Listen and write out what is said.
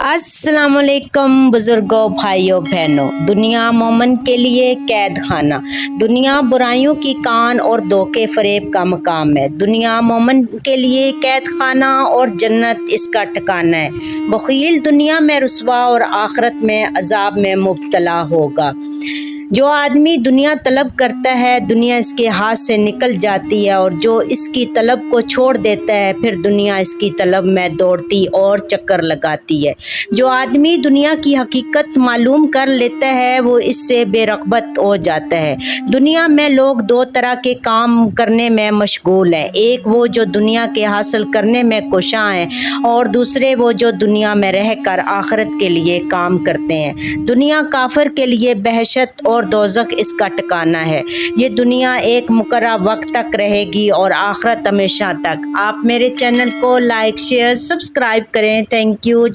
अस्सलाम वालेकुम बुजुर्गों, भाइयों बहनों। दुनिया मोमन के लिए कैद खाना। दुनिया बुराइयों की कान और धोखे फरेब का मकाम है। दुनिया मोमन के लिए कैद खाना और जन्नत इसका ठिकाना है। बखील दुनिया में रुसवा और आखिरत में अजाब में मुब्तला होगा। जो आदमी दुनिया तलब करता है, दुनिया इसके हाथ से निकल जाती है, और जो इसकी तलब को छोड़ देता है, फिर दुनिया इसकी तलब में दौड़ती और चक्कर लगाती है। जो आदमी दुनिया की हकीकत मालूम कर लेता है, वो इससे बेरग़बत हो जाता है। दुनिया में लोग दो तरह के काम करने में मशगूल हैं। एक वो जो दुनिया के हासिल करने में कोशां हैं, और दूसरे वो जो दुनिया में रह कर आखिरत के लिए काम करते हैं। दुनिया काफिर के लिए बहशत और दोज़ख इसका ठिकाना है। ये दुनिया एक मुकर्रर वक्त तक रहेगी और आखिरत हमेशा तक। आप मेरे चैनल को लाइक, शेयर, सब्सक्राइब करें। Thank you.